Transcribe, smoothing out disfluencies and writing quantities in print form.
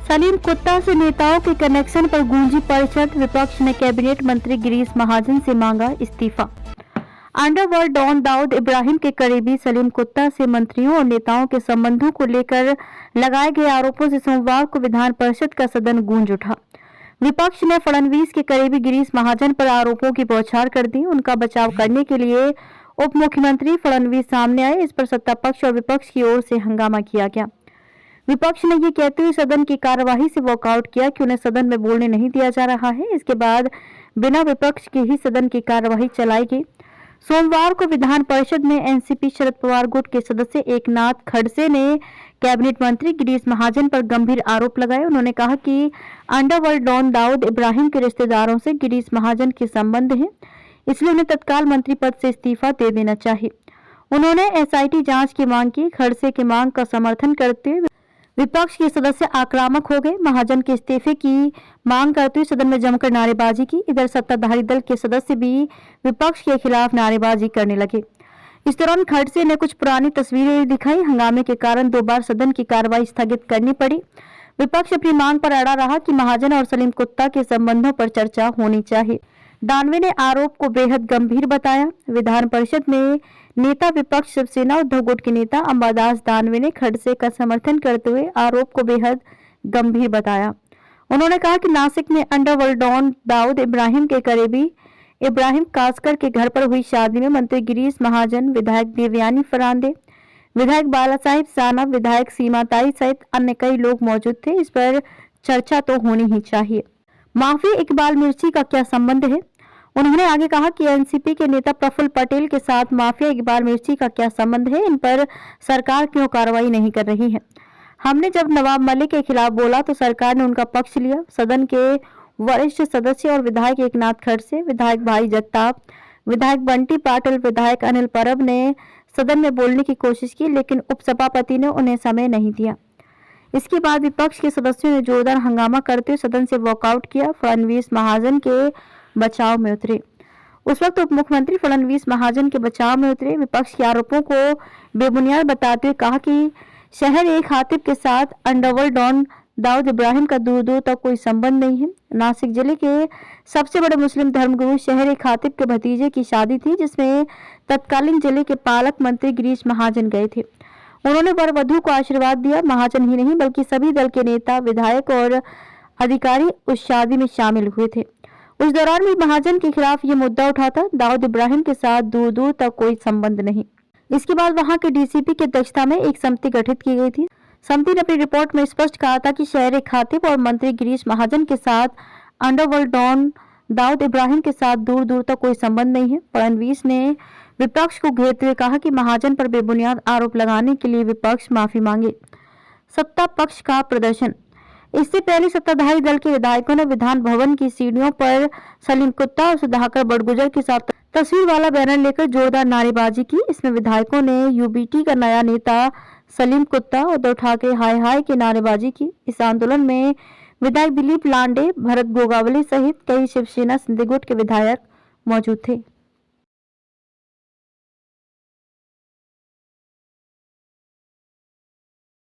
सलीम कुत्ता से नेताओं के कनेक्शन पर गूंजी परिषद। विपक्ष ने कैबिनेट मंत्री गिरीश महाजन से मांगा इस्तीफा। अंडरवर्ल्ड डॉन दाऊद इब्राहिम के करीबी सलीम कुत्ता से मंत्रियों और नेताओं के संबंधों को लेकर लगाए गए आरोपों से सोमवार को विधान परिषद का सदन गूंज उठा। विपक्ष ने फडणवीस के करीबी गिरीश महाजन पर आरोपों की बौछार कर दी। उनका बचाव करने के लिए उप मुख्यमंत्री फडणवीस सामने आए। इस पर सत्ता पक्ष और विपक्ष की ओर से हंगामा किया गया। विपक्ष ने ये कहते हुए सदन की कार्यवाही से वॉकआउट किया कि उन्हें सदन में बोलने नहीं दिया जा रहा है। इसके बाद बिना विपक्ष के ही सदन की कार्यवाही चलाई गई। सोमवार को विधान परिषद में एनसीपी शरद पवार गुट के सदस्य एकनाथ खड़से ने कैबिनेट मंत्री गिरीश महाजन पर गंभीर आरोप लगाए। उन्होंने कहा कि अंडरवर्ल्ड डॉन दाऊद इब्राहिम के रिश्तेदारों से गिरीश महाजन के संबंध हैं, इसलिए उन्हें तत्काल मंत्री पद से इस्तीफा दे देना चाहिए। उन्होंने एसआईटी जांच की मांग की। खड़से की मांग का समर्थन करते हुए विपक्ष के सदस्य आक्रामक हो गए। महाजन के इस्तीफे की मांग करते हुए सदन में जमकर नारेबाजी की। इधर सत्ताधारी दल के सदस्य भी विपक्ष के खिलाफ नारेबाजी करने लगे। इस दौरान खड़से ने कुछ पुरानी तस्वीरें दिखाई। हंगामे के कारण 2 बार सदन की कार्रवाई स्थगित करनी पड़ी। विपक्ष अपनी मांग पर अड़ा रहा कि महाजन और सलीम कुत्ता के संबंधों पर चर्चा होनी चाहिए। दानवे ने आरोप को बेहद गंभीर बताया। विधान परिषद में नेता विपक्ष शिवसेना उद्धव गुट के नेता अंबादास दानवे ने खड़से का समर्थन करते हुए आरोप को बेहद गंभीर बताया। उन्होंने कहा कि नासिक में अंडरवर्ल्ड डॉन दाऊद इब्राहिम के करीबी इब्राहिम कासकर के घर पर हुई शादी में मंत्री गिरीश महाजन, विधायक देवयानी फरांदे, विधायक बाला साहिब साना, विधायक सीमाताई सहित अन्य कई लोग मौजूद थे। इस पर चर्चा तो होनी ही चाहिए। माफी इकबाल मिर्ची का क्या संबंध है? उन्होंने आगे कहा कि एनसीपी के नेता प्रफुल्ल पटेल के साथ माफिया इकबाल मिर्ची का क्या संबंध है? इन पर सरकार क्यों कार्रवाई नहीं कर रही है? हमने जब नवाब मलिक के खिलाफ बोला तो सरकार ने उनका पक्ष लिया। सदन के वरिष्ठ सदस्य और विधायक एकनाथ खड़से, विधायक भाई जगताप, विधायक बंटी पाटिल, विधायक अनिल परब ने सदन में बोलने की कोशिश की, लेकिन उपसभापति ने उन्हें समय नहीं दिया। इसके बाद विपक्ष के सदस्यों ने जोरदार हंगामा करते हुए सदन से वॉकआउट किया। फडणवीस महाजन के बचाव में उतरे। उस वक्त उप मुख्यमंत्री फडणवीस महाजन के बचाव में उतरे। विपक्ष के आरोपों को बेबुनियाद बताते हुए कहा कि शहर ए खातिब के साथ अंडरवर्ल्ड डॉन दाऊद इब्राहिम का दूर दूर तक कोई संबंध नहीं है। नासिक जिले के सबसे बड़े मुस्लिम धर्मगुरु शहर ए खातिब के भतीजे की शादी थी, जिसमें तत्कालीन जिले के पालक मंत्री गिरीश महाजन गए थे। उन्होंने वर वधू को आशीर्वाद दिया। महाजन ही नहीं बल्कि सभी दल के नेता, विधायक और अधिकारी उस शादी में शामिल हुए थे। उस दौरान भी महाजन के खिलाफ ये मुद्दा उठा था। दाऊद इब्राहिम के साथ दूर दूर तक कोई संबंध नहीं। इसके बाद वहां के डीसीपी की अध्यक्षता में एक समिति गठित की गई थी। समिति ने अपनी रिपोर्ट में स्पष्ट कहा था कि शहर खातिब और मंत्री गिरीश महाजन के साथ अंडरवर्ल्ड डॉन दाऊद इब्राहिम के साथ दूर दूर तक कोई संबंध नहीं है। फडणवीस ने विपक्ष को घेरते हुए कहा कि महाजन पर बेबुनियाद आरोप लगाने के लिए विपक्ष माफी मांगे। सत्ता पक्ष का प्रदर्शन। इससे पहले सत्ताधारी दल के विधायकों ने विधान भवन की सीढ़ियों पर सलीम कुत्ता और सुधाकर बड़गुजर के साथ तस्वीर वाला बैनर लेकर जोरदार नारेबाजी की। इसमें विधायकों ने यूबीटी का नया नेता सलीम कुत्ता और उद्धव ठाकरे हाय हाय की नारेबाजी की। इस आंदोलन में विधायक दिलीप लांडे, भरत गोगावले सहित कई शिवसेना सिंधी गुट के विधायक मौजूद थे।